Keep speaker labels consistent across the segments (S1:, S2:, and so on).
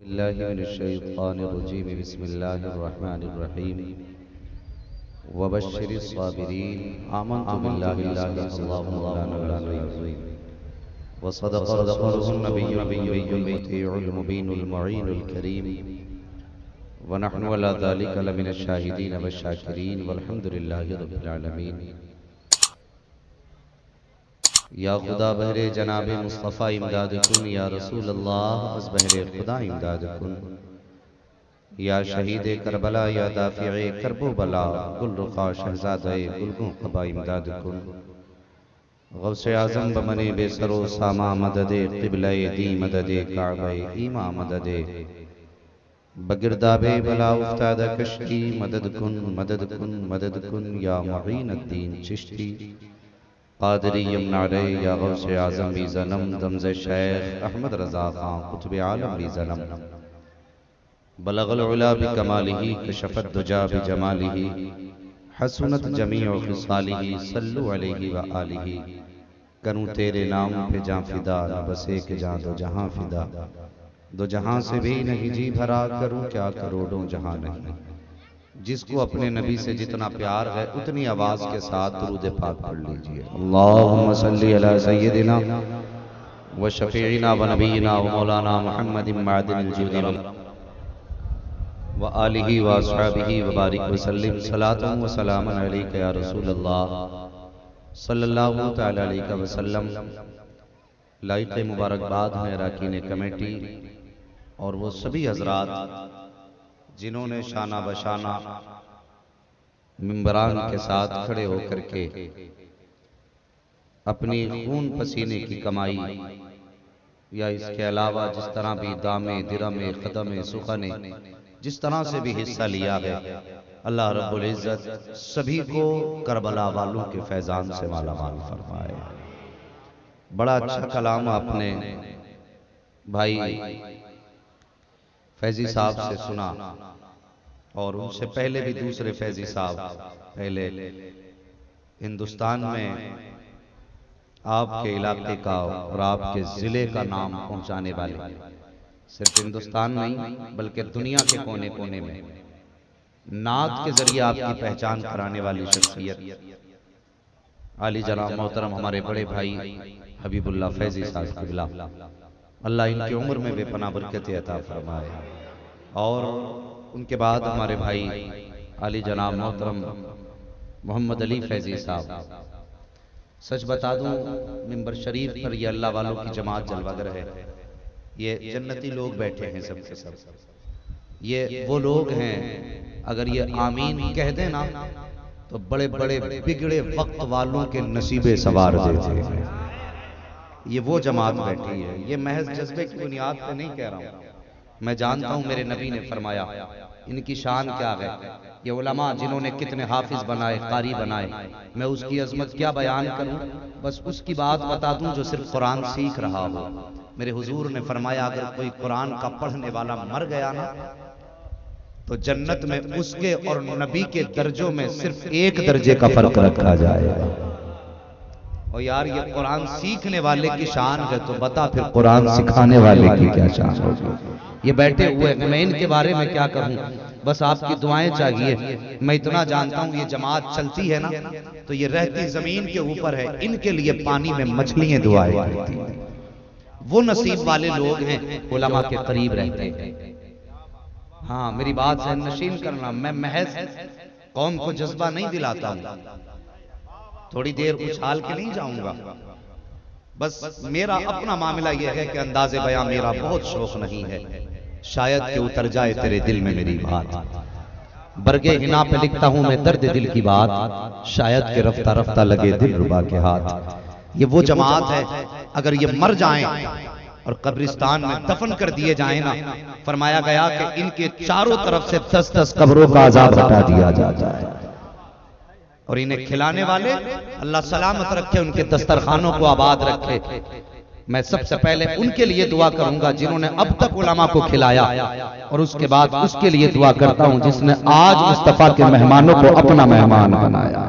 S1: बिस्मिल्लाहिर्रहमानिर्रहीम बिस्मिल्लाहिर्रहमानिर्रहीम वबश्शिरिस साबिरीन आमनतु बिल्लाहि सल्लल्लाहु अलैहि वसल्लम व सदक़ रसूलुहुन नबियुल मुतीउल मुबीनुल मुईनुल करीम व नहनु अला ज़ालिका लमिनश शाहिदीन वश्शाकिरीन वल्हम्दुलिल्लाहि रब्बिल आलमीन। या खुदा बहरे जनाब मुस्तफ़ा इमदाद कुन, या रसूल अल्लाह बस बहरे खुदा इमदाद कुन, या शहीद करबला, या दाफ़िए करबो बला, गुल रुखा शहज़ादे गुलगों क़बा इमदाद कुन। गौसे आज़म बमने बेसरो सामा मददे क़िबले दी मददे काबे ईमा मददे बगिरदाबे बला उफ्ताद कश्ती मदद कुन मदद कुन मदद कुन, या मुईन अद्दीन चिश्ती क़ादरी यमनारे, या गौसे आज़म भी ज़नम दमज़े शेख अहमद रज़ा ख़ां कुतुब आलम भी ज़नम बलगल उला बिकमालिही कशफ़त दुजा बिजमालिही हसनत जमीउ ख़िसालिही सल्लु अलैहि व आलिही। करूँ तेरे नाम पे जां फिदा, न बस एक जां दो जहां फिदा, दो जहां से भी नहीं जी भरा, करूँ क्या करोड़ों जहां नहीं। जिसको अपने नबी से जितना प्यार है उतनी आवाज के साथ दुरूद पाक पढ़ लीजिए। अल्लाहुम्मा सल्ली अला सय्यदिना व शफीइना व नबीना व मौलाना मुहम्मदिन मादिनिल जूदी व आलिहि व अस्हाबिहि व बारिक व सल्लिम सलातन व सलामन अलैका या रसूल अल्लाह सल्लल्लाहु तआला अलैहि वसल्लम। लाइक़ मुबारकबाद हैं अरकान कमेटी और वो सभी हजरात जिन्होंने शाना बशाना मिंबरान के साथ खड़े होकर के अपनी खून पसीने की कमाई या इसके अलावा जिस तरह भी दामे दिरमे कदमे सुखने जिस तरह से भी हिस्सा लिया है, अल्लाह रब्बुल इज़्ज़त सभी को करबला वालों के फैजान से मालामाल फरमाए। बड़ा अच्छा कलाम आपने भाई फैजी साहब से सुना और उनसे पहले भी दूसरे फैजी साहब पहले हिंदुस्तान में आपके इलाके का और आपके जिले का नाम पहुंचाने वाले, सिर्फ हिंदुस्तान नहीं बल्कि दुनिया के कोने कोने में नात के जरिए आपकी पहचान कराने वाली शख्सियत आली जनाब मोहतरम हमारे बड़े भाई हबीबुल्लाह फैजी साहब क़िबला, अल्लाह इनकी उम्र में बेपनाह बरकत अता फरमाए। और उनके बाद हमारे भाई आली जनाब मोहतरम मोहम्मद अली फैजी साहब। सच बता दूं, मिंबर शरीफ पर ये अल्लाह वालों की जमात जलवागर है। ये जन्नती लोग बैठे हैं सब के सब। ये वो लोग हैं, अगर ये आमीन कह देना तो बड़े बड़े बिगड़े वक्त वालों के नसीबे सवार देते हैं। ये वो जमात बैठी है। ये महज जज्बे की बुनियाद पे नहीं कह रहा हूँ, मैं जानता हूँ मेरे नबी ने फरमाया इनकी शान क्या है। ये उलमा जिन्होंने कितने हाफिज बनाए, कारी बनाए, मैं उसकी अजमत क्या बयान करूँ। बस उसकी बात बता दूं जो सिर्फ कुरान सीख रहा हो। मेरे हुजूर ने फरमाया अगर कोई कुरान का पढ़ने वाला मर गया ना तो जन्नत में उसके और नबी के दर्जों में सिर्फ एक दर्जे का फर्क रखा जाएगा। और यार ये कुरान सीखने वाले की शान है तो बता फिर कुरान सिखाने वाले की क्या शान होगी। ये बैठे हुए हैं, मैं इनके बारे में क्या कहूँ, बस आपकी दुआएं चाहिए। मैं इतना जानता हूँ ये जमात चलती है ना तो ये रहती जमीन के ऊपर है, इनके लिए पानी में मछलियां दुआएं करती हैं। वो नसीब वाले लोग हैं उलमा के करीब रहते हैं। हाँ मेरी बात से नशीन करना, मैं महज कौम को जज्बा नहीं दिलाता हूँ, थोड़ी देर उछाल के नहीं जाऊंगा। बस मेरा अपना मामला यह है कि अंदाज़े बयां मेरा बहुत शौक नहीं है, शायद कि उतर जाए तेरे दिल में मेरी बात। बरगे हिना पे लिखता हूं मैं दर्द दिल की बात, शायद कि रफ्ता रफ्ता लगे दिल रुबा के हाथ। ये वो जमात है अगर ये मर जाएं और कब्रिस्तान में दफन कर दिए जाएं ना, फरमाया गया कि इनके चारों तरफ से 10-10 कब्रों का अजाब हटा दिया जाता है। और इन्हें खिलाने वाले अल्लाह सलामत रखे, उनके दस्तरखानों को आबाद रखे। मैं सबसे पहले उनके लिए दुआ करूंगा जिन्होंने अब तक उलमा को खिलाया, और उसके बाद उसके लिए दुआ करता हूं जिसने आज मुस्तफा के मेहमानों को अपना मेहमान बनाया।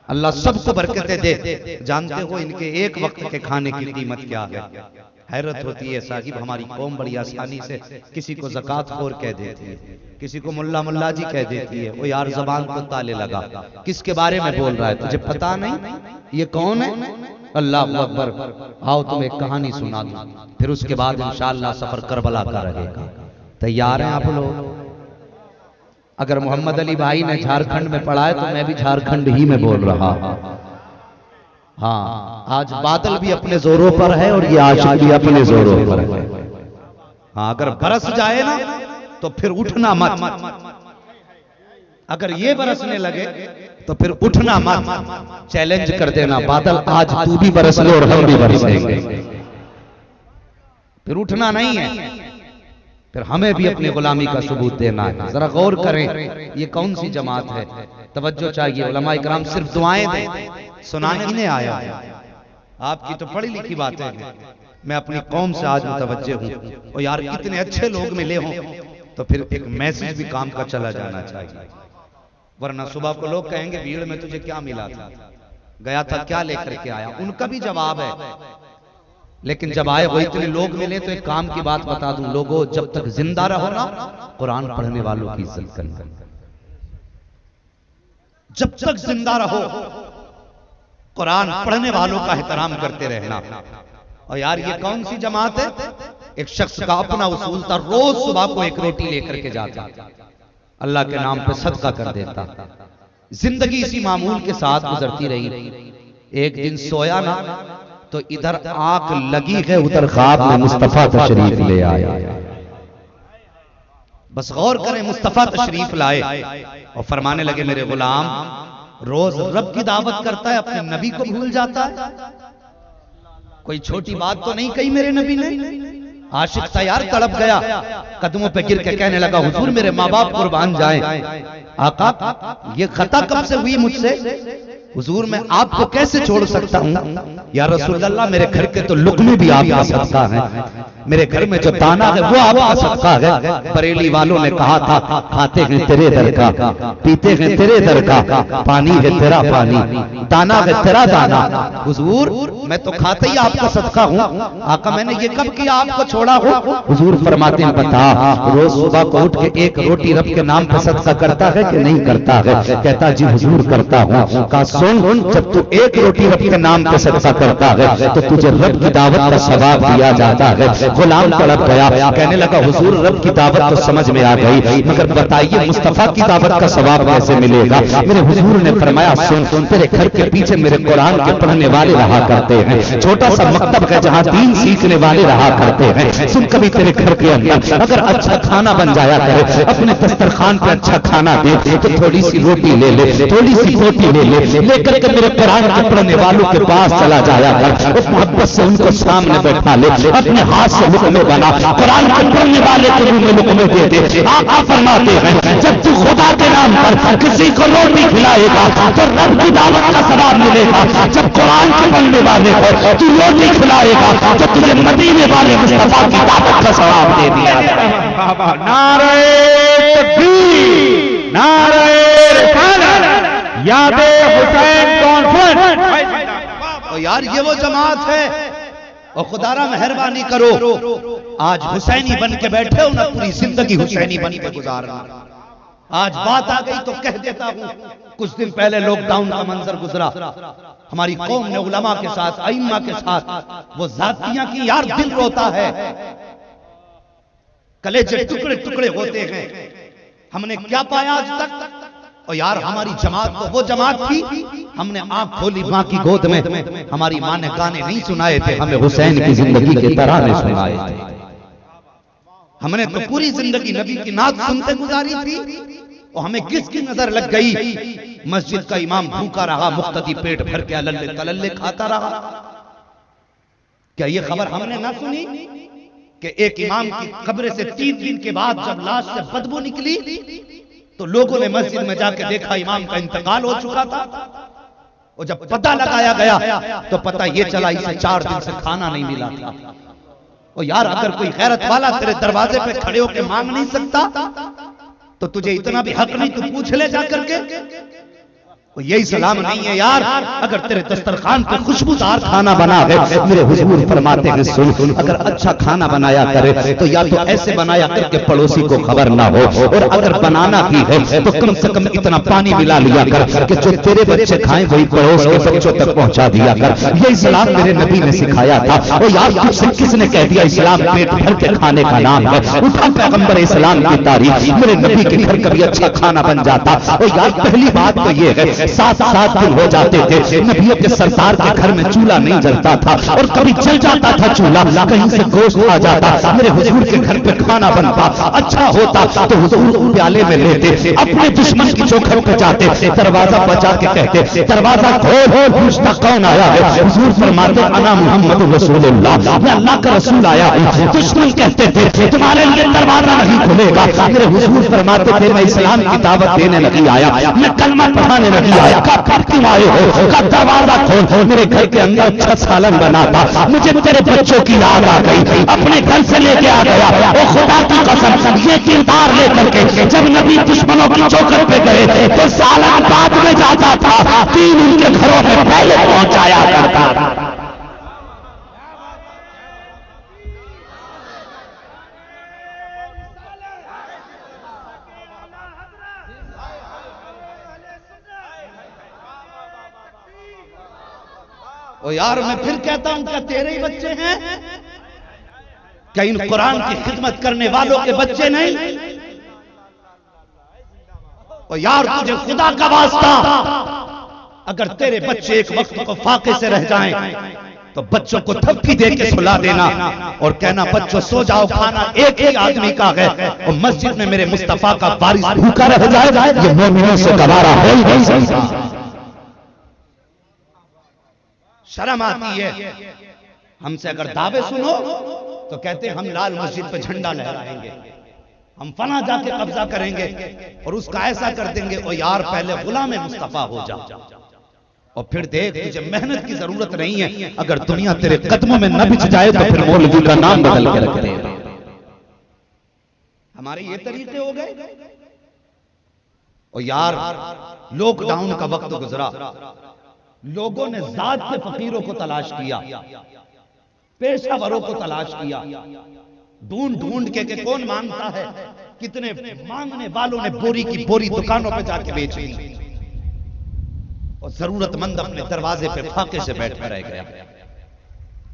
S1: अल्लाह सबको बरकतें दे। जानते हो इनके एक वक्त के खाने की कीमत क्या है? हैरत होती है साहिब, हमारी कौम बड़ी आसानी से किसी को ज़कात खोर कह देती है, किसी को मुल्ला मुल्ला जी कह देती है। वो यार ज़बान को ताले लगा, किसके बारे में बोल रहा है तुझे पता नहीं, ये कौन है? अल्लाह अकबर। आओ तुम एक कहानी सुना दूं, फिर उसके बाद इंशाअल्लाह सफर करबला का रहेगा। तैयार हैं आप लोग? अगर मोहम्मद अली भाई ने झारखंड में पढ़ा है तो मैं भी झारखंड ही में बोल रहा हूं। हाँ, आज बादल भी अपने जोरों पर है और ये आशिक भी अपने जोरों पर है। हाँ, अगर बरस जाए ना तो फिर उठना मत, अगर ये बरसने लगे तो फिर उठना मत। चैलेंज कर देना, बादल आज तू भी बरस ले और हम भी बरसेंगे। फिर उठना नहीं है, फिर हमें भी अपनी गुलामी का सबूत देना है। जरा गौर करें, ये कौन सी जमात है? तवज्जो चाहिए। उलमा इकराम सिर्फ दुआएं दें, सुनाने ही नहीं आया। आपकी तो पढ़ी लिखी बातें हैं, मैं अपनी कौम से आज मुतवज्जे हूं। और यार इतने अच्छे लोग मिले हों तो फिर एक मैसेज भी काम का चला जाना चाहिए, वरना सुबह को लोग कहेंगे भीड़ में तुझे क्या मिला था, गया था क्या लेकर के आया। उनका भी जवाब है, लेकिन जब आए वो इतने लोग मिले तो एक काम की बात बता दूं, लोगों जब तक जिंदा रहो ना कुरान पढ़ने वालों की इज्जत करना। जब तक जिंदा रहो कुरान पढ़ने वालों का एहतराम करते रहना। और यार ये कौन सी जमात है? एक शख्स का अपना उसूल था, रोज सुबह को एक रोटी लेकर के जाता, अल्लाह के नाम पे सदका कर देता। जिंदगी इसी मामूल के साथ गुजरती रही। एक दिन सोया ना तो इधर आंख लगी है, उधर ख्वाब में मुस्तफा तशरीफ ले आया। बस गौर करें, मुस्तफा तशरीफ लाए और फरमाने लगे मेरे गुलाम रोज रब की दावत करता है, अपने नबी को भूल जाता है। कोई छोटी बात तो नहीं कही मेरे नबी ने। आशिक था यार, तड़प गया, कदमों पे गिर के कहने लगा हुजूर मेरे माँ बाप कुर्बान जाएं। आका ये खता कब से हुई मुझसे? हुजूर मैं आपको कैसे छोड़ सकता हूँ? या रसूलल्लाह मेरे घर के तो लुकमे भी आपका सदका है, मेरे घर में जो दाना है वो आपका सदका है। बरेली वालों ने कहा था खाते हैं तेरे दर का, पीते हैं तेरे दर का, पानी है तेरा पानी, दाना है तेरा दाना। हुजूर मैं तो खाते ही आपका सदका हूँ। आका मैंने ये कब किया आपको छोड़ा हो? हुजूर फरमाते हैं बता, रोज सुबह को उठ के एक रोटी रब के नाम पे सदका करता है कि नहीं करता है? कहता जी हुजूर करता हूँ। कहा सुन, जब तू एक रोटी रब के नाम पे सदका करता है तो तुझे रब की दावत का सवाब दिया जाता है। गुलाम तड़प गया, कहने लगा हुजूर रब की दावत तो समझ में आ गई, मगर बताइए मुस्तफा की दावत का सवाब कैसे मिलेगा? मेरे हुजूर ने फरमाया सुन, तेरे घर के पीछे मेरे कुरान के पढ़ने वाले रहा करते हैं, छोटा सा मकतब है जहाँ दीन सीखने वाले रहा करते हैं। सुन कभी तेरे घर के अंदर अगर अच्छा खाना बन जाया करे, अपने दस्तरखान पे अच्छा खाना दे तो थोड़ी सी रोटी ले ले, थोड़ी सी रोटी ले ले, लेकर के मेरे कुरान के पढ़ने वालों के पास चला जाया कर, उस मोहब्बत से उनको सामने बैठा ले, अपने हाथ से लुकमे बना, कुरान के पढ़ने वाले के मुंह में लुकमे दे दे। आका फरमाते हैं जब तू खुदा के नाम पर किसी को रोटी खिलाएगा तो रब की दावत का सवाब मिलेगा। जब कुरान के पढ़ने वाले को तू रोटी खिलाएगा तो तुझे मदीने वाले मुस्तफा की दावत का सवाब दे दिया।
S2: नारे तकबीर, नारे रिसालत, यादे हुसैन कॉन्फ्रेंस।
S1: तो यार ये वो जमात है। और खुदारा मेहरबानी करो, आज हुसैनी बन के बैठे हो ना, पूरी जिंदगी हुसैनी बन के गुजारना। आज बात आ गई तो कह देता हूं, कुछ दिन पहले लॉकडाउन का मंजर गुजरा, हमारी कौम ने उलमा के साथ, अइम्मा के साथ वो जातियां की, यार दिल रोता है, कलेजे टुकड़े टुकड़े होते हैं। हमने क्या पाया आज तक? और यार हमारी जमात तो वो जमात थी, हमने आंख खोली माँ की गोद में, हमारी माँ ने गाने नहीं सुनाए थे, हमें हुसैन की जिंदगी के तराने सुनाए थे। हमने तो पूरी जिंदगी नबी की नात सुनते गुजारी थी। और हमें किसकी नजर लग गई? मस्जिद का इमाम भूखा रहा, मुख्तदी पेट भर के अल्ले तलल्ले खाता रहा। क्या ये खबर हमने ना सुनी कि एक इमाम की कब्र से 3 दिन के बाद जब लाश से बदबू निकली तो लोगों ने मस्जिद में जाके देखा इमाम का इंतकाल हो चुका था। और जब पता लगाया गया तो पता ये चला इसे 4 दिन से खाना नहीं मिला था। और यार अगर कोई गैरत वाला तेरे दरवाजे पे खड़े होकर मांग नहीं सकता तो तुझे इतना भी हक नहीं, तू पूछ ले जाकर के। यही सलाम नहीं है यार। अगर तेरे दस्तरखान पे खुशबूदार खाना बना है, मेरे हुजूर फरमाते हैं सुन, अगर अच्छा खाना बनाया करे तो या तो ऐसे बनाया कर के पड़ोसी को खबर ना हो, और अगर बनाना ही है तो कम से कम इतना पानी मिला लिया कर कि जो तेरे बच्चे खाएं वही पड़ोस के बच्चों तक पहुंचा दिया कर। ये इस्लाम मेरे नबी ने सिखाया था। और यार तुझसे किसने कह दिया इस्लाम पेट भर के खाने का नाम है? उठा पैगंबर इस्लाम की तारीफ, मेरे नबी के घर कभी अच्छा खाना बन जाता। और यार पहली बात तो ये है, 7-7 दिन हो जाते थे नबियों के सरदार के घर में चूल्हा नहीं जलता था, और कभी जल जाता था चूल्हा, कहीं से गोश्त आ जाता, मेरे हुजूर के घर पे खाना बनता, अच्छा होता तो हुजूर प्याले में लेते, अपने दुश्मन की चौखट पे जाते, दरवाजा बचा के कहते दरवाजा खोल, पूछता कौन आया है? हुजूर फरमाते अना मुहम्मद रसूलुल्लाह, मैं अल्लाह का रसूल आया हूं। दुश्मन कहते थे तुम्हारे लिए दरवाजा नहीं खुलेगा, मेरे हुजूर फरमाते थे मैं इस्लाम की दावत देने नहीं आया, मैं कलमा पढ़ाने नहीं आया। क्यों आए हो? का दरवाजा खोल, मेरे घर के अंदर अच्छा सालन बना था, मुझे तेरे बच्चों की याद आ गई, अपने घर से लेके आ गया। ओ खुदा की कसम, ये किरदार लेकर के जब नबी दुश्मनों की चौखट पे गए तो सालन बाद में जाता था, 3 उनके घरों में पहले पहुंचाया करता था। ओ यार मैं फिर कहता हूं, क्या तेरे ही बच्चे हैं? क्या इन कुरान की खिदमत करने वालों के बच्चे नहीं? ओ यार तुझे खुदा का वास्ता, अगर तेरे बच्चे एक वक्त को फाके से रह जाएं तो बच्चों को थप्पी दे के सुला देना और कहना बच्चों सो जाओ, खाना एक ही आदमी का है, और मस्जिद में मेरे मुस्तफा का वारिस भूखा रह जाए, ये मोमिनों से गवारा हो ही नहीं सकता। शर्म आती है हमसे अगर दावे सुनो तो कहते हैं हम लाल मस्जिद पे झंडा लहराएंगे, हम फला जाके कब्जा करेंगे और उसका ऐसा कर देंगे। और यार पहले गुलाम मुस्तफा हो जा, और फिर देख तुझे मेहनत की जरूरत नहीं है। अगर दुनिया तेरे कदमों में न बिछ जाए तो फिर मौलवी का नाम बदल के रख दे। हमारे ये तरीके हो गए। और यार लॉकडाउन का वक्त गुजरा, लोगों ने जात के फकीरों को तलाश किया, पेशावरों को तलाश किया, ढूंढ ढूंढ के कौन मांगता है। कितने मांगने वालों ने बोरी की बोरी दुकानों पे जाके बेच ली, और जरूरतमंद अपने दरवाजे पे फाके से बैठा रह गया।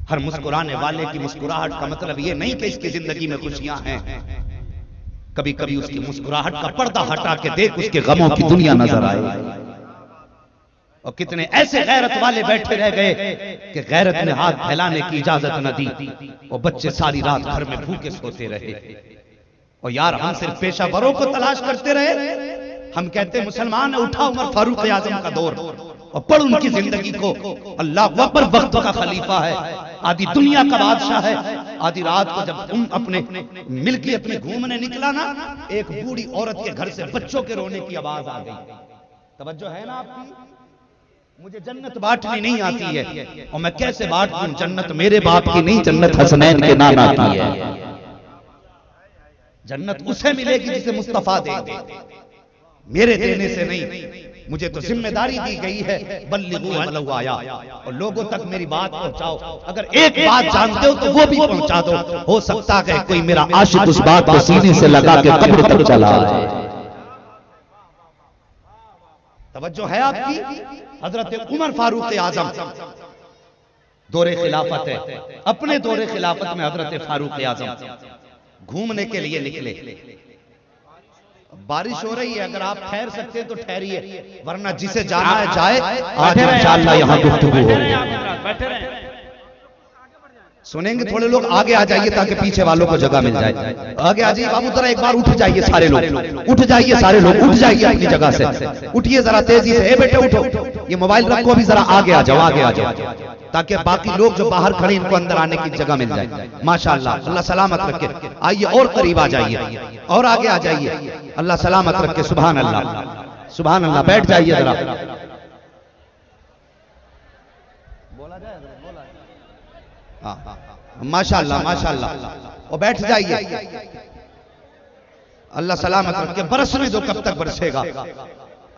S1: हर मुस्कुराने वाले की मुस्कुराहट का मतलब ये नहीं कि इसकी जिंदगी में खुशियां हैं। कभी कभी उसकी मुस्कुराहट का पर्दा हटा के देख, उसके गमों की दुनिया नजर आए। और कितने ऐसे गैरत वाले बैठे रह गए कि गैरत ने हाथ फैलाने की इजाजत न दी, और बच्चे सारी रात घर में भूखे सोते रहे। और यार हम सिर्फ पेशावरों को तलाश करते रहे। हम कहते मुसलमान है, उठा उमर फारूक आजम का दौर और पढ़ उनकी जिंदगी को। अल्लाह अकबर वक्त का खलीफा है, आधी दुनिया का बादशाह है। आधी रात को जब तुम अपने मिलके अपने घूमने निकला ना, एक बूढ़ी औरत के घर से बच्चों के रोने की आवाज आ गई। तवज्जो है ना आपकी? मुझे जन्नत बांटनी नहीं आती है, और मैं कैसे बांट दूं जन्नत? मेरे बाप की नहीं, जन्नत हसनैन के नाना की है। जन्नत उसे मिलेगी जिसे मुस्तफा देंगे, मेरे देने से नहीं। मुझे तो जिम्मेदारी दी गई है, बल्लिगू वलौ आया, और लोगों तक मेरी बात पहुंचाओ। अगर एक बात जानते हो तो वो भी पहुंचा दो। हो सकता है कोई मेरा आशिक उस बात को सीने से लगा के कब्र तक चला आए। तवज्जो है आपकी? हजरत उमर फारूक आजम दौरे खिलाफत है, अपने दौरे खिलाफत में हजरत फारूक आजम घूमने के लिए निकले। बारिश हो रही है, अगर आप ठहर सकते हैं तो ठहरिए, वरना जिसे जाना है जाए। आज इंशाअल्लाह यहां गुफ्तगू होगी। सुनेंगे थोड़े लोग, आगे आ जाइए ताकि पीछे वालों को जगह मिल जाए। आगे आ जाइए बाबू, जरा एक बार उठ जाइए सारे लोग, उठ जाइए सारे लोग, उठ जाइए अपनी जगह से, उठिए जरा तेजी से। ए बेटे उठो, ये मोबाइल रखो, अभी जरा आगे आ जाओ, आगे आ जाओ, ताकि बाकी लोग जो बाहर खड़े इनको अंदर आने की जगह मिल जाए। माशाअल्लाह, अल्लाह सलामत रखे। आइए और करीब आ जाइए, और आगे आ जाइए, अल्लाह सलामत रखे। सुभान अल्लाह, सुभान अल्लाह। बैठ जाइए जरा। माशाअल्लाह माशाअल्लाह, और बैठ जाइए। अल्लाह सलामत रखे। बरसने दो, कब तक बरसेगा?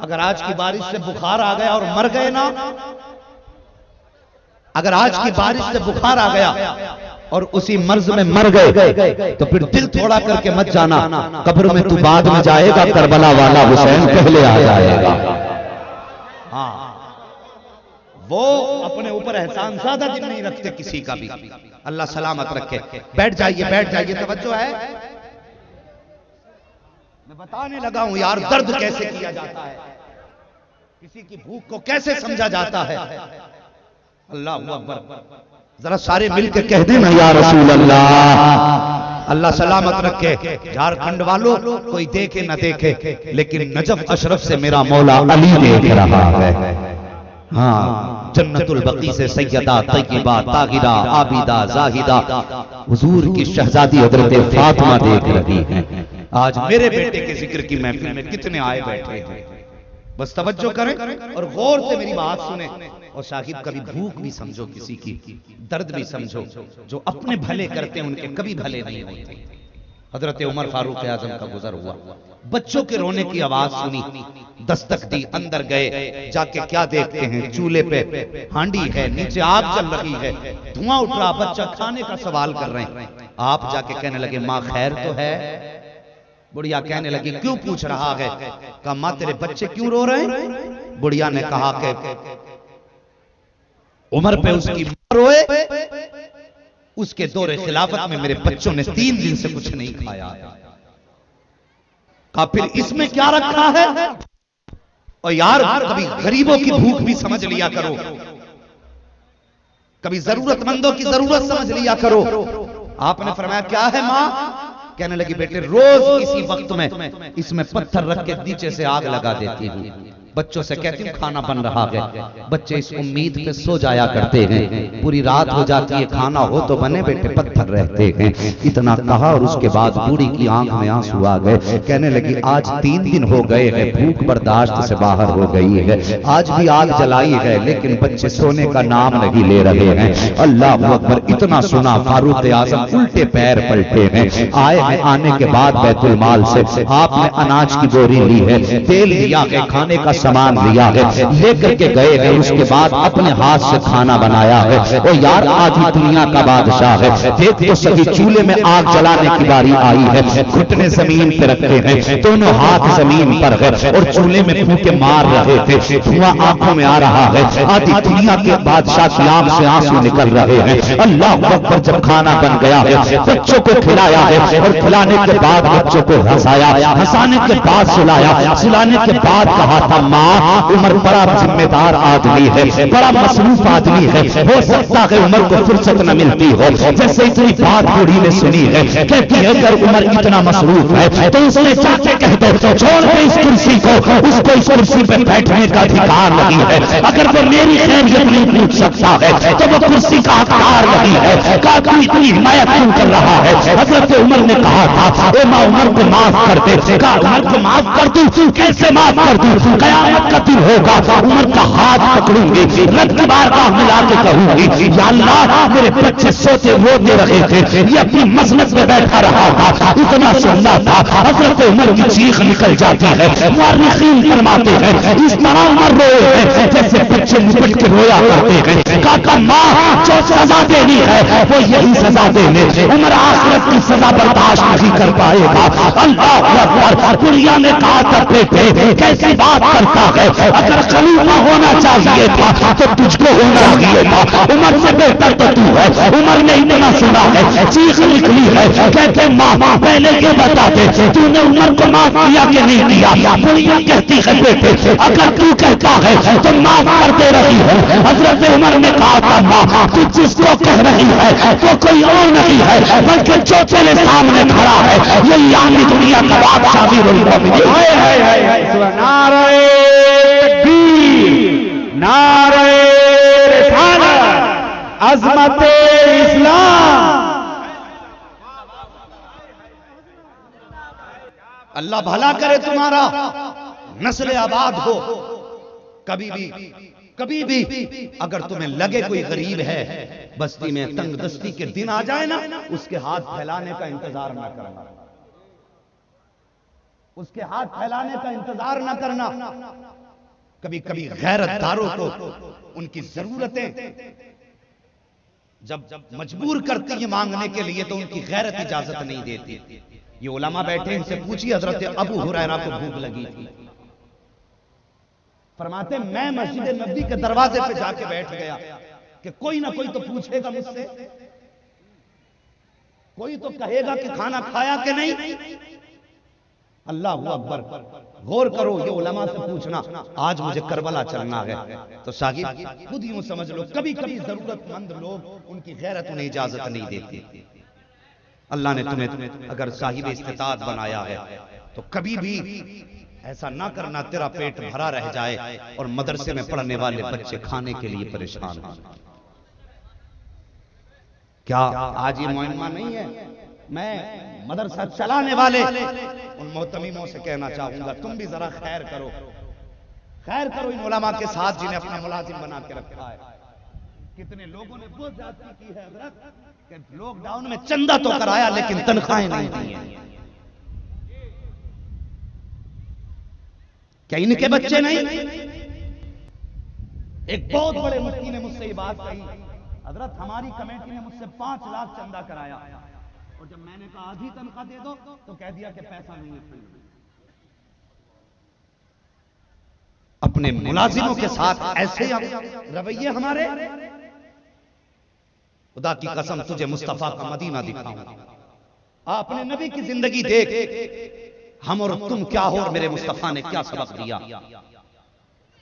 S1: अगर आज की बारिश से बुखार आ गया और मर गए ना, अगर आज की बारिश से बुखार आ गया और उसी मर्ज में मर गए तो फिर दिल थोड़ा करके मत जाना, कब्र में तू बाद में जाएगा, करबला वाला हुसैन पहले आ जाएगा। हाँ, वो अपने ऊपर एहसान ज्यादा दिन नहीं रखते किसी का भी। अल्लाह सलामत रखे। बैठ जाइए, बैठ जाइए, तवज्जो है। मैं बताने लगा हूं यार, दर्द कैसे किया जाता है, किसी की भूख को कैसे समझा जाता है। अल्लाह अकबर। जरा सारे मिलकर कह देना या रसूल अल्लाह। अल्लाह सलामत रखे। झारखंड वालों, कोई देखे न देखे, लेकिन नजफ अशरफ से मेरा मौला अली देख रहा है। हाँ, जन्नतुल बकी से सैयदा तय्यबा ताहिरा आबिदा जाहिदा हुजूर की शहजादी हजरत फातिमा देख रही हैं। आज मेरे बेटे के जिक्र की महफिल में कितने आए बैठे हैं। बस तवज्जो करें और गौर से मेरी बात सुने। और साहिब, कभी भूख भी समझो किसी की, दर्द भी समझो। जो अपने भले करते हैं उनके कभी भले नहीं होते। हजरत उमर फारूक आजम का गुजर हुआ, बच्चों के रोने की आवाज सुनी, दस्तक दी, अंदर गए, जाके क्या देखते हैं, चूल्हे पे हांडी है, नीचे आग चल रही है, धुआं उठ रहा, बच्चा खाने का सवाल कर रहे हैं। आप जाके कहने लगे, माँ खैर तो है? बुढ़िया कहने लगी, क्यों पूछ रहा है? कहा, माँ तेरे बच्चे क्यों रो रहे हैं? बुढ़िया ने कहा कि उमर पे उसकी मां रोए, उसके दौरे खिलाफत में मेरे बच्चों ने 3 दिन से कुछ नहीं खाया। कहा, फिर इसमें क्या रखा है? और यार, कभी गरीबों की भूख भी समझ लिया करो, कभी जरूरतमंदों की जरूरत समझ लिया करो। आपने फरमाया, क्या है मां? कहने लगी, बेटे रोज इसी वक्त में इसमें पत्थर रख के नीचे से आग लगा देती हूँ। बच्चों से कहती हूँ खाना बन रहा है। बच्चे इस उम्मीद पे सो जाया करते हैं, पूरी रात हो जाती है, खाना हो तो बने, बेटे पत्थर रहते हैं। इतना कहा और उसके बाद बूढ़ी की आंख में आंसू आ गए। कहने लगी, आज 3 दिन हो गए हैं, भूख बर्दाश्त से बाहर हो गई है, आज भी आग जलाई है, लेकिन बच्चे सोने का नाम नहीं ले रहे हैं। अल्लाह अकबर। इतना सुना, फारूक आजम उल्टे पैर पलटे हैं। आए हैं, आने के बाद बैतुल माल से आपने अनाज की बोरी ली है, तेल लिया है, खाने का सामान लिया है, लेकर के गए हैं। उसके बाद अपने हाथ से खाना बनाया है। और यार, आधी दुनिया का बादशाह है, देख तो सही, चूल्हे में आग जलाने की बारी आई है, घुटने जमीन पे रखे हैं, दोनों हाथ जमीन पर है, और चूल्हे में फूंके मार रहे थे, धुआं आंखों में आ रहा है। आधी दुनिया के बादशाह की आंख से आंसू निकल रहे हैं। अल्लाह अकबर। जब खाना बन गया है, बच्चों को खिलाया है, और खिलाने के बाद बच्चों को हंसाया, हंसाने के बाद सुलाया, सुलाने के बाद कहा था, माँ उमर बड़ा जिम्मेदार आदमी है, बड़ा मसरूफ आदमी है, हो सकता है उमर को फुर्सत न मिलती हो। जैसे इतनी बात बूढ़ी ने सुनी है, कहती है, अगर उमर इतना मसरूफ है तो उसने जाके कह दो, छोड़ दे इस कुर्सी को, उसको इस कुर्सी पे बैठने का अधिकार नहीं है। अगर वो मेरी खैरियत नहीं पूछ सकता है तो वो कुर्सी का हकदार नहीं है। काका इतनी हिमायत क्यों कर रहा है? हजरत उमर ने कहा था, ए माँ उमर को माफ कर दे। कहा, उमर को माफ कर दूं? कैसे माफ कर दूं? कयामत का दिन होगा, उमर का हाथ पकड़ूंगी, रब की बारगाह मिला के कहूंगी, या अल्लाह मेरे बच्चे सोते रोते रहे थे, ये अपनी मसनद में बैठा रहा था, इतना सुनना था। हजरत उमर की चीख निकल जाती है। मुअर्रिखीन फरमाते हैं, इस तरह उमर रोए हैं जैसे बच्चे लिपट के रोया करते हैं। काका, माँ जो सजा देनी है वो यही सजा देने, उमर आखिरत की सजा बर्दाश्त नहीं कर पाएगा। अल्लाह अकबर। दुनिया ने कहा था, बेटे कैसी बात करता है, अगर खलीफा होना चाहिए था तो तुझको होना चाहिए था, उमर से बेहतर तो तू है। उमर ने इतना सुना है, चीख निकली है, कहते, माँ पहले ये बता दे, तूने उमर को माफ किया कि नहीं किया? दुनिया कहती है, बेटे अगर तू कहता है तो माफ कर दे रही है। हजरत उमर ने कहा था, माँ तू जिसको कह रही है तो कोई और नहीं है, बल्कि जो तेरे सामने खड़ा है यही आमी दुनिया का बादशाह भी
S2: नारे तकबीर, नारे रिसालत, अज़मत इस्लाम।
S1: अल्लाह भला करे तुम्हारा, नस्ल आबाद हो। कभी भी अगर तुम्हें लगे कोई गरीब है बस्ती में, तंग दस्ती के दिन आ जाए ना, उसके हाथ फैलाने का इंतजार ना करना। उसके हाथ फैलाने का इंतजार ना करना। कभी कभी गैरतदारों को उनकी जरूरतें जब मजबूर करती है मांगने के लिए तो उनकी गैरत इजाजत नहीं देती। ये उलमा बैठे, इनसे पूछिए, हजरत अबू हुरैरा को भूख लगी थी, फरमाते मैं मस्जिद नबी के दरवाजे पे जाके बैठ गया कि कोई ना कोई तो पूछेगा मुझसे, कोई तो कहेगा कि खाना खाया कि नहीं। अल्लाह अकबर, गौर करो, ये उलमा से पूछना। आज मुझे करबला चलना है, तो साहिब खुद यूं समझ लो, कभी कभी जरूरतमंद लोग उनकी गैरत उन्हें इजाजत नहीं देती। अल्लाह ने तुम्हें अगर साहिब इस्तिताअत बनाया है तो कभी भी ऐसा ना करना तेरा पेट भरा रह जाए और मदरसे में पढ़ने वाले बच्चे खाने के लिए परेशान हो। क्या आज ये मुअम्मा नहीं है? मैं मदरसा चलाने वाले उन मोहतमीमों से कहना चाहूंगा, तुम भी जरा खैर करो इन उलमा के साथ जिन्हें अपना मुलाजिम बना के रखा है। कितने लोगों ने वो ज्यादती की है हज़रत कि लॉकडाउन में चंदा तो कराया लेकिन तनख्वाहें नहीं दी हैं। क्या इनके बच्चे नहीं? एक बहुत बड़े मुफ्ती ने मुझसे ये बात कही, हजरत हमारी कमेटी ने मुझसे 5 लाख चंदा कराया और जब मैंने कहा आधी तनख्वाह दे दो तो कह दिया कि पैसा नहीं है। अपने मुलाजिमों के साथ ऐसे रवैये हमारे, खुदा की कसम तुझे मुस्तफा का मदीना दिखाऊंगा। आपने नबी की जिंदगी देख, हम और तुम क्या हो और मेरे मुस्तफा ने क्या सबक दिया।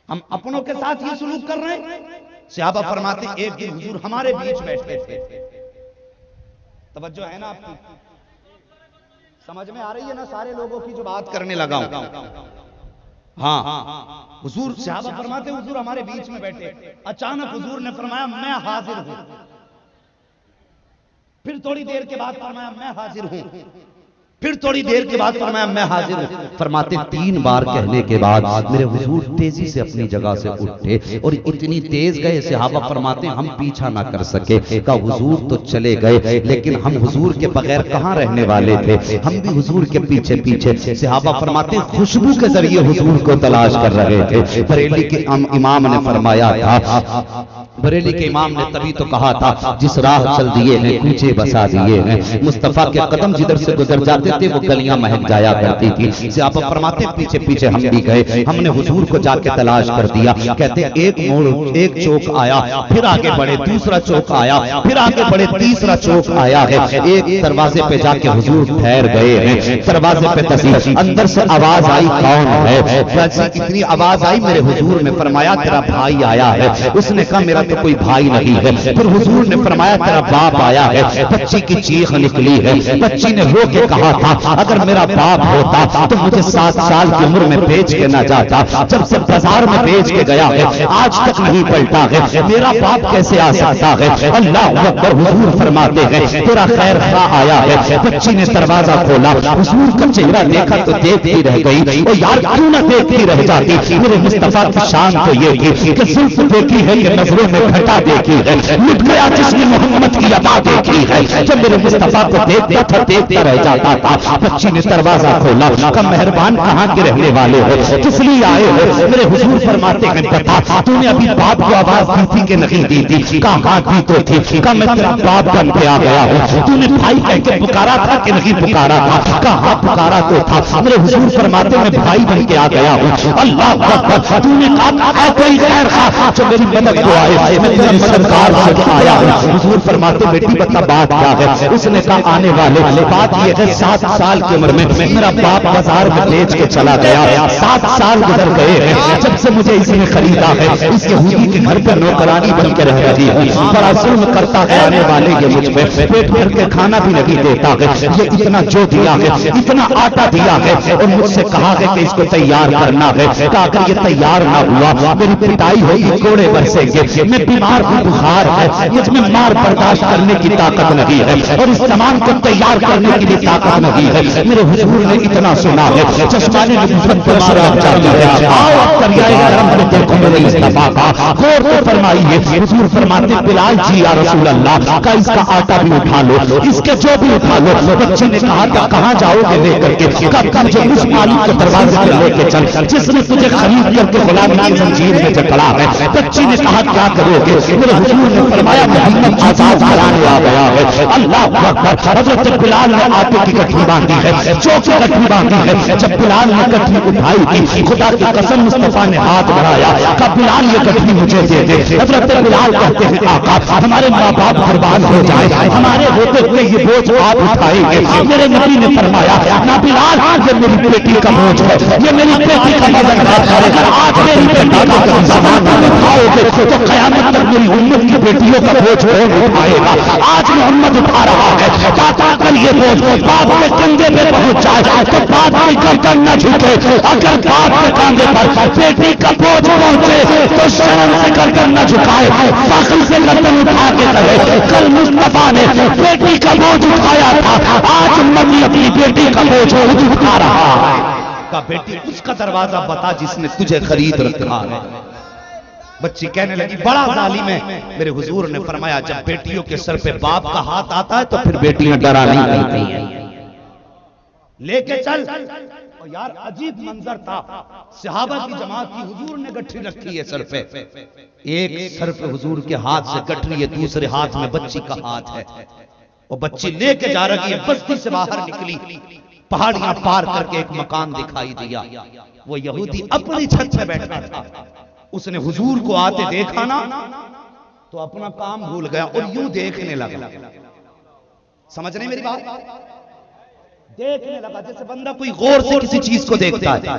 S1: हम अपनों के साथ ये सुलूक कर रहे हैं। सहाबा फरमाते एक दिन हुजूर हमारे बीच बैठे थे। तवज्जो है ना आपकी? समझ में आ रही है ना सारे लोगों की जो बात करने लगा हूं? हाँ, हुजूर सहाबा फरमाते हुजूर हमारे बीच में बैठे, अचानक हुजूर ने फरमाया मैं हाजिर हूं। फिर थोड़ी देर के बाद फरमाया मैं हाजिर हूं। फिर थोड़ी देर के बाद फरमाया मैं हाजिर हूं। फरमाते 3 बार कहने के बाद मेरे हुजूर तेजी से अपनी जगह से उठे और इतनी तेज गए, सहाबा फरमाते हम पीछा ना कर सके। का हुजूर तो चले गए लेकिन हम हुजूर के बगैर कहां रहने वाले थे, हम भी हुजूर के पीछे पीछे। सहाबा फरमाते खुशबू के जरिए हुजूर को तलाश कर रहे थे। बरेली के इमाम ने फरमाया था, बरेली के इमाम ने तभी तो कहा था जिस राह चल दिए हैं कूचे बसा दिए हैं। मुस्तफा के कदम जिधर से गुजर जाते थे वो गलियां महक जाया करती थी। सहाबा फरमाते पीछे पीछे हम भी गए, हमने हुजूर को जाके तलाश कर दिया। कहते एक मोड़, एक चौक आया, फिर आगे बढ़े, दूसरा चौक आया, फिर आगे बढ़े, तीसरा चौक आया है। एक दरवाजे पे जाके हुजूर ठहर गए हैं। दरवाजे पे तसी, अंदर से आवाज आई कौन है? इतनी आवाज आई मेरे हुजूर ने फरमाया तेरा भाई आया है। उसने कहा मेरा तो कोई भाई नहीं है। फिर हुजूर ने फरमाया तेरा बाप आया है। बच्ची की चीख निकली है। बच्ची ने रो के कहा था अगर मेरा बाप होता तो मुझे 7 साल की उम्र में बेच के ना जाता। जब से बाजार में बेच के गया है आज तक नहीं पलटा है। मेरा बाप कैसे आ सकता है? अल्लाह अकबर। हुजूर फरमाते हैं तेरा खैर खा आया है। बच्ची ने दरवाजा खोला, हुजूर का चेहरा देखा तो देखती रह गई। और यार क्यों ना देखती रह जाती? मेरे मुस्तफा की शान तो ये थी कि जुल्फ देखी है कि नजरों में घटा देखी है। मिट गया जिसने मोहम्मद की अदा देखी है। जब मेरे मुस्तफा को देखता था देखता रह जाता था। बच्ची ने दरवाजा खोला, कहा मेहरबान कहाँ के रहने वाले हो, किस लिए आए हो? मेरे हुजूर फरमाते हैं बता तूने अभी बाप को आवाज दी थी कि नहीं दी थी? कहा हाँ दी तो थी। कहा मैं तेरा बाप बन के आ गया हूँ। तूने भाई कह के पुकारा था कि नहीं पुकारा था? कहा हाँ पुकारा तो था। मेरे हुजूर फरमाते मैं भाई बन के आ गया हूँ। अल्लाह अकबर। तूने कहा कोई खैर खा जो मेरी मदद को आए, मैं तेरे मददगार से आया हूँ। हुजूर फरमाते बेटी बता बात क्या है? उसने कहा आने वाले बात ये है 7 साल की उम्र में मेरा बाप बाजार में बेच के चला गया। 7 साल गुजर गए हैं जब से मुझे इसने खरीदा है। इस यहूदी के घर पर नौकरानी बन के रह रही हूँ। बड़ा जुल्म करता है आने वाले ये मुझ पे, पेट भर के खाना भी नहीं देता है। ये इतना जो दिया है, इतना आटा दिया है और मुझसे कहा है कि इसको तैयार करना है। अगर ये तैयार ना हुआ मेरी पिटाई होगी, कोड़े बरसेंगे।
S2: मैं बीमार हूँ, बुखार है, इसमें मार बर्दाश्त करने की ताकत नहीं है और इस सामान को तैयार करने की भी ताकत नहीं है। मेरे हुजूर ने इतना सुना है, चश्माने नबूवत पर शराब जाती है। आओ दरियाए करम में देखो मेरे मुस्तफा का, गौर से फरमाइए। हुजूर फरमाते बिलाल जी या रसूल अल्लाह का इसका आटा भी उठा लो, इसके जो भी उठा लो। बच्चे ने कहा था कहाँ जाओगे लेकर के? कब जो उस मालिक के दरवाजे पर लेके चल जिसने तुझे खरीद करके गुलामी की जंजीर में जकड़ा है। बच्ची ने कहा क्या करोगे? मेरे हुजूर ने फरमाया मोहम्मद आजाद कराने आ गया है। अल्लाह अकबर। हजरत बिलाल ने आटे की गठरी बांधी है, चौक की गठरी बांधी है। जब बिलाल ने गठरी उठाई थी, खुदा की कसम मुस्तफा ने हाथ बढ़ाया, कहा बिलाल ये गठरी मुझे दे दे। हजरत बिलाल कहते हैं आका हमारे माँ बाप बर्बाद हो जाए, हमारे होते हुए ये बोझ आप उठाएंगे। मेरे नबी ने फरमाया ना बिलाल, ये मेरी बेटी का बोझ है, ये मेरी बेटी का वजन है। अगर आज मेरी बेटी का सामान उठाओगे तो कयामत तक मेरी उम्मत की बेटियों का बोझ कौन उठाएगा? आज मोहम्मद उठा रहा है, ताता कर ये बोझ बाप के कंधे पे पहुंच जाए तो बाप की गर्दन न झुके। अगर बाप के कंधे पर बेटी का बोझ पहुंचे तो शर्म से गर्दन न झुकाए, फख्र से गर्दन उठा के कहे कल मुस्तफा ने बेटी का बोझ उठाया था, आज उम्मत अपनी बेटी का बोझ उठा रहा है। का बेटी उसका दरवाजा बता जिसने तुझे खरीद रखा है। बच्ची कहने लगी बड़ा जालिम है। मेरे हुजूर ने फरमाया जब बेटियों के सर पे बाप का हाथ आता है तो फिर बेटियां डरा नहीं करती हैं, लेके चल। और यार अजीब मंजर था, सहाबा की जमात की, हुजूर ने गठरी रखी है सर पे, एक सर पे हुजूर के हाथ से गठरी है, दूसरे हाथ में बच्ची का हाथ है और बच्ची लेके जा रही है। बस्ती से बाहर निकली, पहाड़ियां पार करके एक मकान दिखाई दिया। वो यहूदी अपनी छत पे बैठा था, उसने हुजूर को आते देखा ना तो अपना काम भूल गया और यूं देखने लगा। समझ रहे मेरी बात? देखने लगा जैसे बंदा कोई गौर से किसी चीज को देखता है,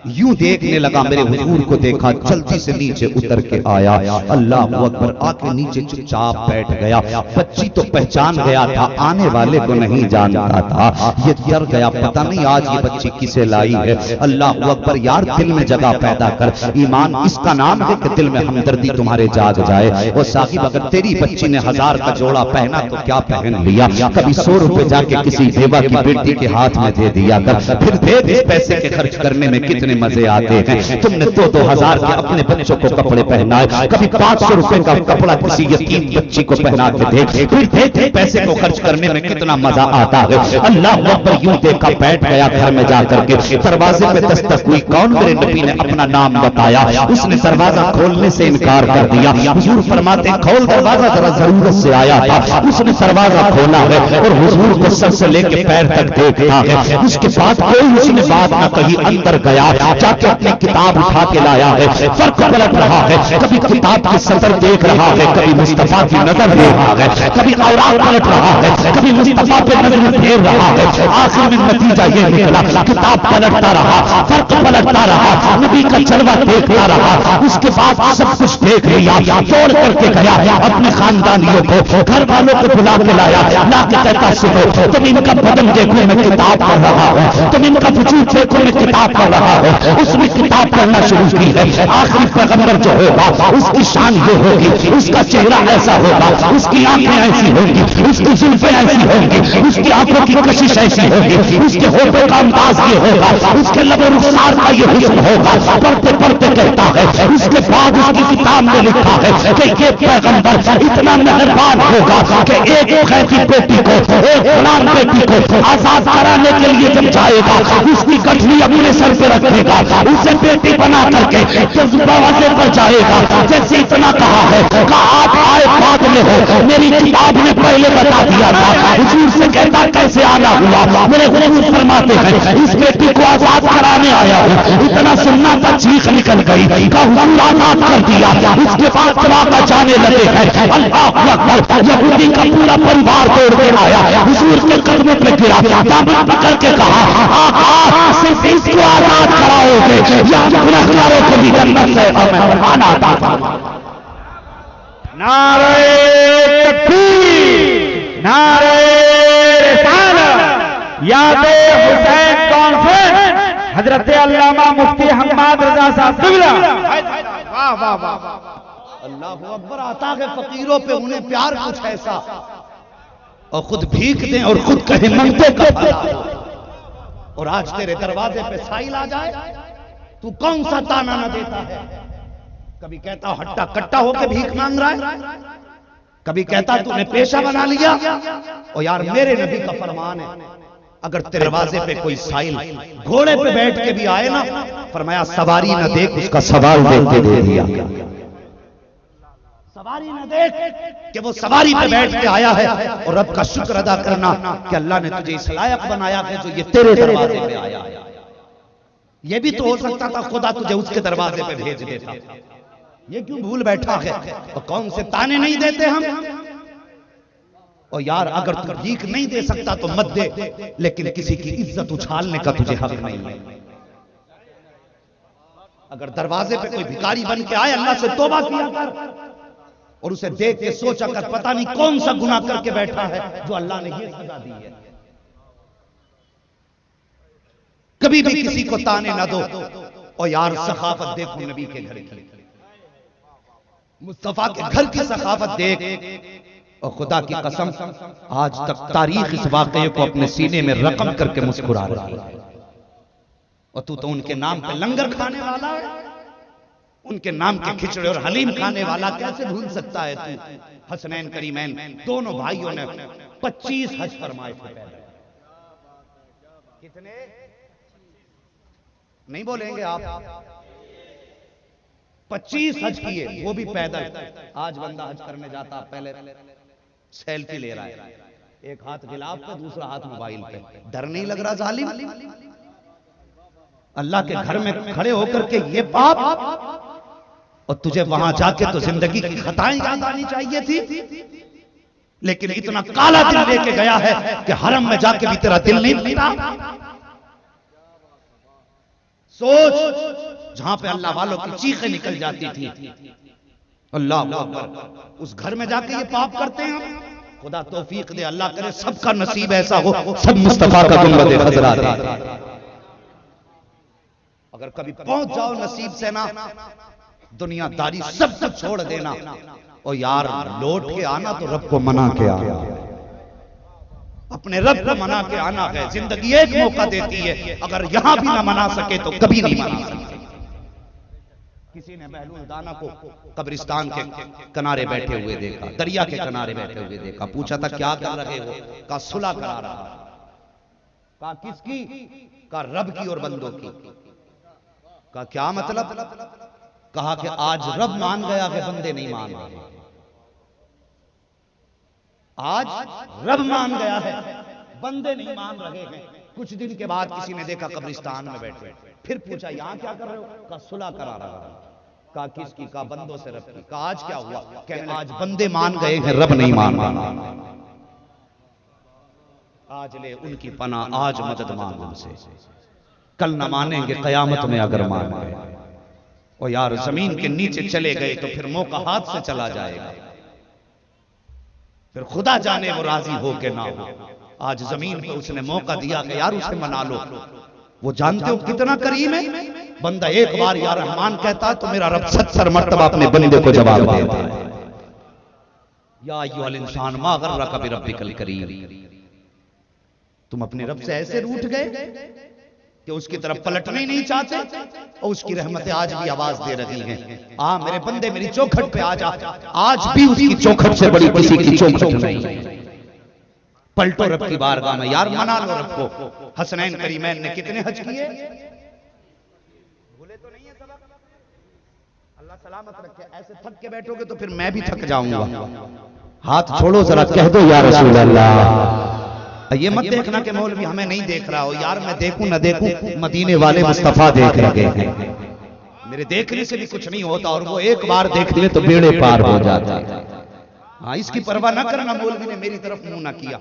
S2: यूं देखने लगा। मेरे हुजूर को देखा, जल्दी से नीचे उतर के आया, अल्लाह अकबर, आके नीचे चुपचाप बैठ गया। बच्ची तो पहचान गया था, आने वाले को नहीं जानता था। ये डर गया, पता नहीं आज ये बच्ची किसे लाई है। अल्लाह अकबर। यार दिल में जगह पैदा कर, ईमान इसका नाम है कि दिल में हमदर्दी तुम्हारे जाग जाए। और साहिब अगर तेरी बच्ची ने 1000 का जोड़ा पहना तो क्या पहन लिया? कभी 100 रुपए जाके किसी बेवा की बेटी के हाथ में दे दिया कर, फिर देख इस पैसे के खर्च करने में कितने मजे आते हैं। तुमने 2-2000 के अपने बच्चों को कपड़े पहनाए, कभी 500 रुपए का कपड़ा किसी यतीम बच्ची को पहना के देख, फिर देख पैसे को खर्च करने में कितना मजा आता है। अल्लाह अकबर। यूं देखा, बैठ गया घर में जाकर के, दरवाजे पे दस्तक हुई, कौन? मेरे नबी ने अपना नाम बताया, उसने दरवाजा खोलने से इनकार कर दिया। हुजूर फरमाते खोल दरवाजा, जरा जरूरत से आया था। उसने दरवाजा खोला है और हुजूर को सर से लेके पैर तक देखा है। उसके बाद कोई उसने बात ना कही, अंदर गया, जाके अपनी किताब उठा के लाया है। फर्क पलट रहा है, कभी किताब की सतर देख रहा है, कभी मुस्तफा की नजर दे रहा है, कभी औरात पलट रहा है, कभी मुस्तफा पे नजर फेर रहा है। आखिर में नतीजा ये निकला, किताब पलटता रहा, फर्क पलटता रहा, नबी का चलवा देखता रहा। उसके बाद सब कुछ देख लिया, दौड़ करके गया, अपने खानदानियों को, घर वालों को बुला के लाया, ला के कहता सुनो तुम इनका बदन देखो मैं किताब पढ़ रहा हूं, तुम इनका वजूद देखो मैं किताब पढ़ रहा हूं। उसने किताब पढ़ना शुरू की है। आखिरी पैगंबर जो होगा उसकी शान ये होगी, उसका चेहरा ऐसा होगा, उसकी आंखें ऐसी होंगी, उसकी जुल्फें ऐसी होंगी, उसकी आंखों की कशिश ऐसी होगी, उसके होठों का अंदाज ये होगा, उसके लबे रुखसार का ये हुस्न होगा। पढ़ते पढ़ते कहता है, उसके बाद उसकी किताब में लिखा है कि ये पैगंबर इतना मेहरबान होगा कि एक कैदी बेटी को, एक गुलाम बेटी को आजाद कराने के लिए जब जाएगा उसकी गठरी अपने सर पे रखेगा, उसे बेटी बना करके जब दरवाजे पर जाएगा। जैसे इतना कहा है कि आप आए बाद में हो, मेरी किताब ने पहले बता दिया था। हुजूर से कहता कैसे आना हुआ? मेरे हुजूर फरमाते हैं इस बेटी को आजाद कराने आया हूं। इतना सुनना था, चीख निकल गई का हुजूर आजाद कर दिया। उसके बाद तबाका जाने लगे हैं। अल्लाह अकबर। यहूदी का पूरा परिवार तोड़ के आया, हुजूर के कदमों पे गिरा, दामन पकड़ के कहा आका सिर्फ इसको आजाद कराओगे या गुनहगारों को भी जन्नत से मेहमान आता था।
S3: नारे तकबीर, नारे रिसालत, यादे हुसैन कॉन्फ्रेंस, हजरत अल्लामा मुफ्ती हम्माद रजा साहब। वाह वाह वाह।
S1: अल्लाह अकबर। आता है फकीरों पे उन्हें प्यार कुछ ऐसा, और खुद भीख दें और खुद कहे मंगते का भला हो। और आज तेरे दरवाजे पे साइल आ जाए, तू कौन सा ताना न देता है। कभी कहता हट्टा कट्टा होके भीख मांग रहा है, कभी कहता तूने पेशा बना लिया। और यार मेरे नबी का फरमान है, अगर तेरे दरवाजे पे कोई साइल घोड़े पे बैठ के भी आए ना, फरमाया सवारी न देख उसका सवाल देख के दे दिया। सवारी न देख कि वो सवारी पे बैठ के आया है, और रब का शुक्र अदा करना कि अल्लाह ने तुझे इस लायक बनाया है जो ये तेरे दरवाजे पे आया है। ये भी तो हो सकता था खुदा तुझे उसके दरवाजे पे भेज देता, ये क्यों भूल बैठा है। और कौन से ताने नहीं देते हम। और यार अगर तू भीख नहीं दे सकता तो मत दे, लेकिन किसी की इज्जत उछालने का तुझे हक नहीं है। अगर दरवाजे पे कोई भिखारी बन के आए, अल्लाह से तौबा किया कर, और उसे देख के सोचा कर पता नहीं कौन सा गुनाह करके बैठा है जो अल्लाह ने ये सजा दी है। कभी भी किसी को ताने ना दो। और यार सखावत देखो नबी के घर की, मुस्तफा के घर की सखावत देख। और खुदा की कसम आज तक तारीख इस वाकये को अपने सीने में रकम करके मुस्कुरा रही है। और तू तो उनके नाम पे लंगर खाने वाला है, उनके नाम के खिचड़े और हलीम खाने वाला कैसे भूल सकता है तू। हसनैन करीमैन दोनों भाइयों ने 25 हज फरमाए थे। कितने नहीं बोलेंगे आप? 25 हज किए, वो भी पैदल। आज बंदा हज करने जाता, पहले सेल्फी ले रहा है, एक हाथ गिलाफ पे दूसरा हाथ मोबाइल पे। डर नहीं लग रहा जालिम? अल्लाह के घर में खड़े होकर के ये पाप, और तुझे वहां जाके तो जिंदगी की खताएं याद आनी चाहिए थी। लेकिन इतना काला दिल लेके गया है कि हरम में जाके भी तेरा दिल नहीं लगता। सोच, जहां पे अल्लाह वालों की चीखें निकल जाती थी, अल्लाह अकबर, उस घर में जाके ये पाप करते हैं। खुदा तौफीक दे, अल्लाह करे सबका नसीब ऐसा हो, सब मुस्तफा का गुंबद खजरा दे। अगर कभी पहुंच जाओ नसीब से ना, दुनियादारी सब कुछ छोड़ देना, और यार लौट के आना तो रब को मना के आना, अपने रब को मना के आना है। जिंदगी एक मौका देती है, अगर यहां भी ना मना सके तो कभी नहीं मना सकते। किसी ने महलूल दाना को कब्रिस्तान के किनारे बैठे हुए देखा, दरिया के किनारे बैठे हुए देखा। पूछा था क्या कर रहे हो? कहा सुलह करा रहा। कहा किसकी? कहा रब की और बंदों की। कहा क्या मतलब? कहा कि आज रब मान गया है, बंदे नहीं मान रहे। आज रब मान गया है, बंदे नहीं मान रहे हैं। कुछ दिन के बाद किसी ने देखा कब्रिस्तान में बैठे, फिर पूछा यहां क्या कर रहे हो? कहा सुलह करा रहा। कहा किसकी? कहा बंदों से रब की। कहा आज क्या हुआ? कहने आज बंदे मान गए हैं, रब नहीं मान रहा। आज ले उनकी पना, आज मदद मांग उनसे, कल न मानेंगे कयामत में अगर मान गए। और यार जमीन के नीचे चले गए तो फिर मौका हाथ से चला जाएगा, फिर खुदा जाने वो राजी हो के ना हो। आज जमीन पे उसने मौका दिया कि यार उसे मना लो। वो जानते हो कितना करीम है बंदा। एक बार या रहमान कहता तो मेरा रब 70 मरतबा अपने बंदे को जवाब देता है। या अय्युहल इंसान मा गर्रका बिरब्बिकल करीम। तुम अपने रब से ऐसे रूठ गए कि उसकी तरफ पलटना ही नहीं चाहते, और उसकी रहमतें आज भी आवाज दे रही हैं, आ मेरे बंदे मेरी चौखट पे आ जा। आज भी उसकी चौखट से बड़ी किसी की चौखट नहीं। पलटो रब की बारगाह में, यार मना लो रब को। हसनैन करीमैन ने कितने हज किए? भूले तो नहीं है सबक? अल्लाह सलामत रखे। ऐसे थक के बैठोगे तो फिर मैं भी थक जाऊंगा। हाथ छोड़ो जरा, कह दो या रसूल अल्लाह। ये मत देखना कि मौलवी हमें नहीं देख रहा हो। यार मैं देखूं न देखूं, मदीने वाले मुस्तफा देख रहे हैं। मेरे देखने से भी कुछ नहीं होता, और वो एक बार देख ले तो बेड़े पार हो जाता है। हाँ, इसकी परवाह ना करना मौलवी ने मेरी तरफ मुंह ना किया।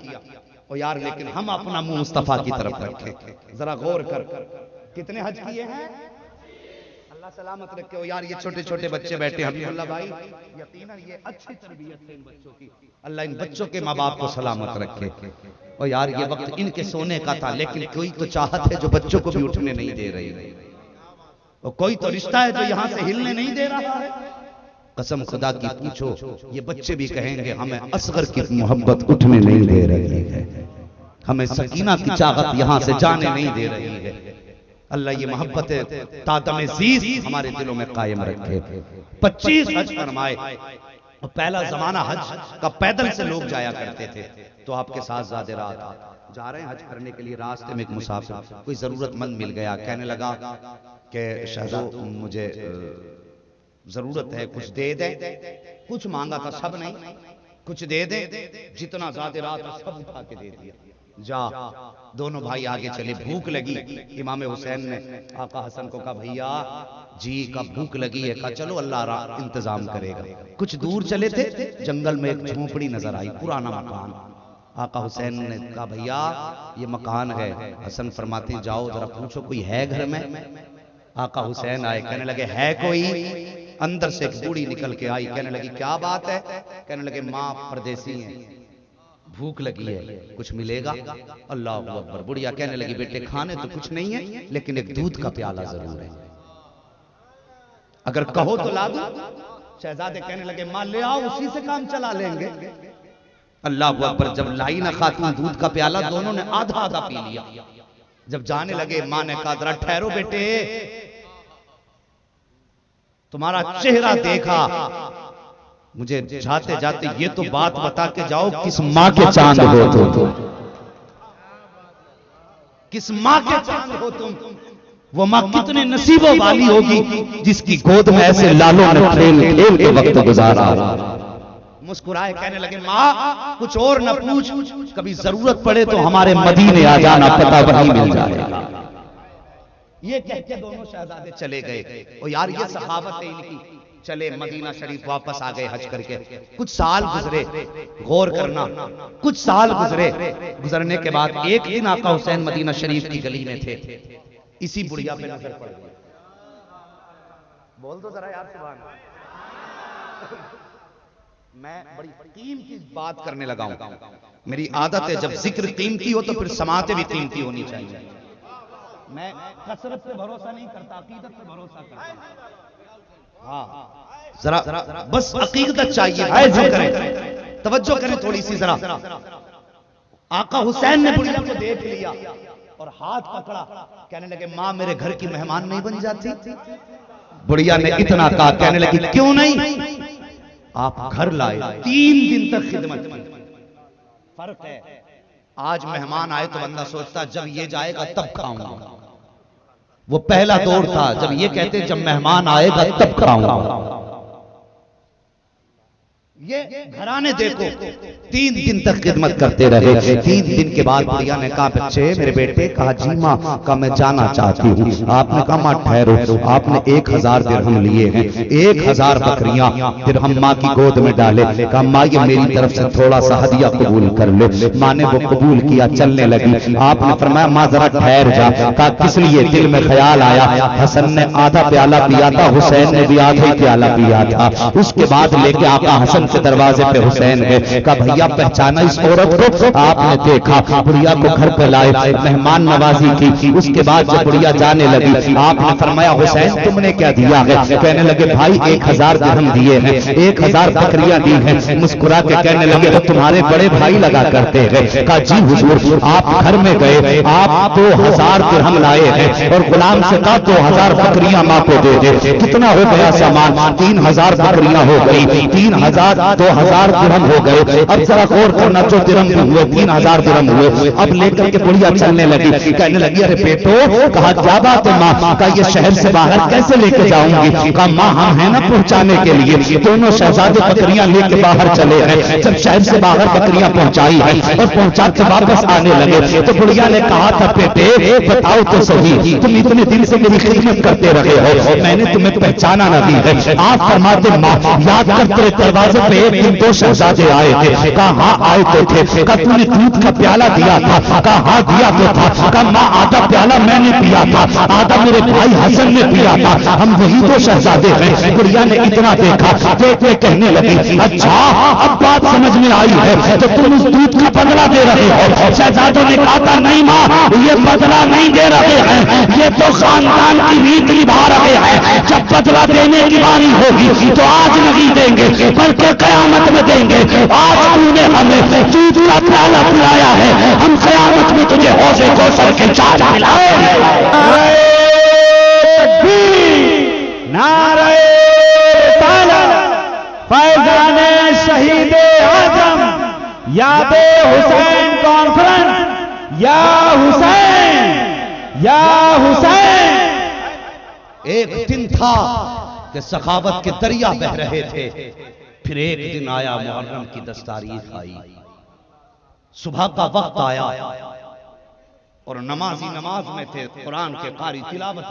S1: और यार लेकिन हम अपना मुंह मुस्तफा की तरफ रखें। जरा गौर कर, कितने हज किए हैं? अल्लाह सलामत रखे। और यार ये छोटे छोटे बच्चे बैठे हैं, अल्लाह भाई यकीनन ये अच्छी तरबियत है इन बच्चों की। अल्लाह इन बच्चों के माँ बाप को सलामत रखे। और यार ये वक्त इनके सोने का था, लेकिन कोई तो चाहत है जो बच्चों को भी उठने नहीं दे रही, और कोई तो रिश्ता है जो यहां से हिलने नहीं दे रहा है। कसम खुदा की पूछो, ये बच्चे भी कहेंगे हमें असगर की मोहब्बत उठने नहीं दे रही है, हमें सकीना की चाहत यहां से जाने नहीं दे रही है। अल्लाह ये मोहब्बत तादम जीज हमारे दिलों में कायम रखे। 25 हज फरमाए, और पहला जमाना हज का पैदल से लोग जाया करते थे। तो आपके साथ ज़ादे रात जा रहे हैं हज करने के लिए, रास्ते में एक मुसाफिर कोई जरूरतमंद मिल गया, कहने लगा कि शहज़ो मुझे जरूरत है, कुछ दे दे। कुछ मांगा था, सब नहीं, कुछ दे दे। जितना ज़ादे रात सब उठा के दे दिया। जा, दोनों भाई आगे चले, भूख लगी। इमाम हुसैन ने आका हसन को कहा भैया जी का भूख लगी है। कहा चलो अल्लाह इंतजाम करेगा। कुछ दूर चले थे, जंगल में एक झोपड़ी नजर आई, पुराना मकान। आका हुसैन ने कहा भैया ये मकान है। हसन फरमाती जाओ जरा पूछो कोई है घर में। आका हुसैन आए, कहने लगे है कोई। अंदर से एक बूढ़ी निकल के आई, कहने लगी क्या बात है। कहने लगे माँ परदेसी हैं, भूख लगी है, कुछ मिलेगा। अल्लाह अकबर। बुढ़िया कहने लगी बेटे खाने तो कुछ नहीं है, लेकिन एक दूध का प्याला जरूर है, अगर कहो तो ला दूं। शहजादे कहने लगे मां ले आओ, उसी से काम चला लेंगे। अल्लाह अकबर। जब लाई ना खातून दूध का प्याला, दोनों ने आधा आधा पी लिया। जब जाने लगे मां ने कहा जरा ठहरो बेटे, तुम्हारा चेहरा देखा, मुझे जाते जाते ये तो बात बता के जाओ किस माँ के चांद हो तुम, किस माँ के चांद हो तुम। वो माँ कितने नसीबों वाली होगी जिसकी गोद में ऐसे लालों ने खेल खेल के वक्त गुजारा। मुस्कुराए, कहने लगे माँ कुछ और न पूछ, कभी जरूरत पड़े तो हमारे मदीने आ जाना, पता वहीं मिल जाएगा। ये कह के दोनों शहजादे चले गए। और यार ये सखावत है इनकी। चले मदीना शरीफ वापस आ गए हज करके। कुछ साल गुजरे, गौर करना, कुछ साल गुजरे। गुजरने के बाद एक दिन आका हुसैन मदीना शरीफ की गली में थे, इसी बुढ़िया पे नजर पड़ गई। बोल दो जरा यार सुभान अल्लाह। मैं बड़ी कीमती बात करने लगा हूं। मेरी आदत है जब जिक्र कीमती हो तो फिर समातें भी कीमती होनी चाहिए। मैं कसरत पे भरोसा नहीं करता, अकीदत पे भरोसा करता। हाँ जरा बस अकीदत चाहिए। तवज्जो करें थोड़ी सी जरा। आका हुसैन ने बुढ़िया को देख लिया और हाथ पकड़ा, कहने लगे माँ मेरे घर की मेहमान नहीं बन जाती। बुढ़िया ने इतना कहा, कहने लगी क्यों नहीं, आप घर लाए, 3 दिन तक खिदमत की। फर्क है, आज मेहमान आए तो बंदा सोचता जब ये जाएगा तब खाऊंगा। वो पहला दौर था जब ये कहते जब मेहमान आएगा तब खाऊंगा। ये घराने देखो 3 दिन तक खिदमत करते रहे। 3 दिन के बाद बुढ़िया ने कहा बच्चे मेरे बेटे। कहा जी माँ। कहा मैं जाना चाहती हूँ। आपने कहा माँ ठहरो, आपने 1000 दिरहम लिए हैं, 1000 बकरियां दिरहम माँ की गोद में डाले। कहा माँ ये मेरी तरफ से थोड़ा सा हदिया कबूल कर लो। माँ ने वो कबूल किया, चलने लगी। आपने फरमाया माँ जरा ठहर जा। कहा किस लिए। दिल में ख्याल आया हसन ने आधा प्याला पिया था, हुसैन ने भी आधा ही प्याला पिया था। उसके बाद लेके आका हसन के दरवाजे पे हुसैन गए। कहा भैया पहचाना इस औरत को। आपने देखा, बुढ़िया को घर पे लाए, मेहमान नवाजी की। उसके बाद जब बुढ़िया जाने लगी आपने फरमाया हुसैन तुमने क्या दिया है। कहने लगे भाई 1000 दिरहम दिए हैं, 1000 बकरियां दी हैं। मुस्कुरा के कहने लगे तो तुम्हारे बड़े भाई लगा करते हैं। कहा जी हुजूर। आप घर में गए, आप 2000 दिरहम लाए हैं और गुलाम से कहा 2000 बकरियां माँ को दे दे। कितना हो गया सामान। 3000 बकरियां हो गई, 3000 2000 दिरहम हो गए। अब जरा गौर करना, जो दिरहम हुए 3000 दिरहम हुए। अब लेकर के बुढ़िया चलने लगी। कहने लगी अरे बेटो। कहा क्या बात है माँ। कहा ये शहर से बाहर कैसे लेके जाऊंगी। कहा माँ हम है ना पहुंचाने के लिए। दोनों शहजादे बकरियां लेके बाहर चले हैं। जब शहर से बाहर बकरियां पहुंचाई है और पहुंचा के वापस आने लगे तो बुढ़िया ने कहा था बेटे बताओ तो सही, तुम इतने दिन से मेरी खिदमत करते रहे हो, मैंने तुम्हें पहचाना नहीं है। आप फरमाते माँ याद कर तेरे दरवाजे पे एक दिन 2 शहजादे आए थे। कहा हाँ आए तो थे। कहा तूने दूध का प्याला दिया था। कहा हाँ दिया तो था। कहा माँ आधा प्याला मैंने पिया था, आधा मेरे भाई हसन ने पिया था, हम वही 2 शहजादे हैं। बुढ़िया ने इतना देखा, देखते कहने लगी अच्छा अब बात समझ में आई है, तो तुम उस दूध का बदला दे रहे हो। शहजादों ने कहा था नहीं माँ ये बदला नहीं दे रहे हैं, ये तो
S2: जो खानदान की रीत निभा रहे हैं, जब बदला देने की बारी होगी तो आज नहीं देंगे बल्कि कयामत में देंगे। आज तूने हमें दूध का प्याला पिलाया है, हम कयामत में तुझे हौजे कौसर के चार पिलाएंगे।
S3: नारे फैजाने शहीद आजम यादे हुसैन कॉन्फ्रेंस, या हुसैन या हुसैन।
S1: एक दिन था कि सखावत के दरिया बह रहे थे, फिर एक दिन आया मुहर्रम की 10 तारीख आई, सुबह का वक्त आया और नमाजी नमाज में थे, कुरान के कारी तिलावत में।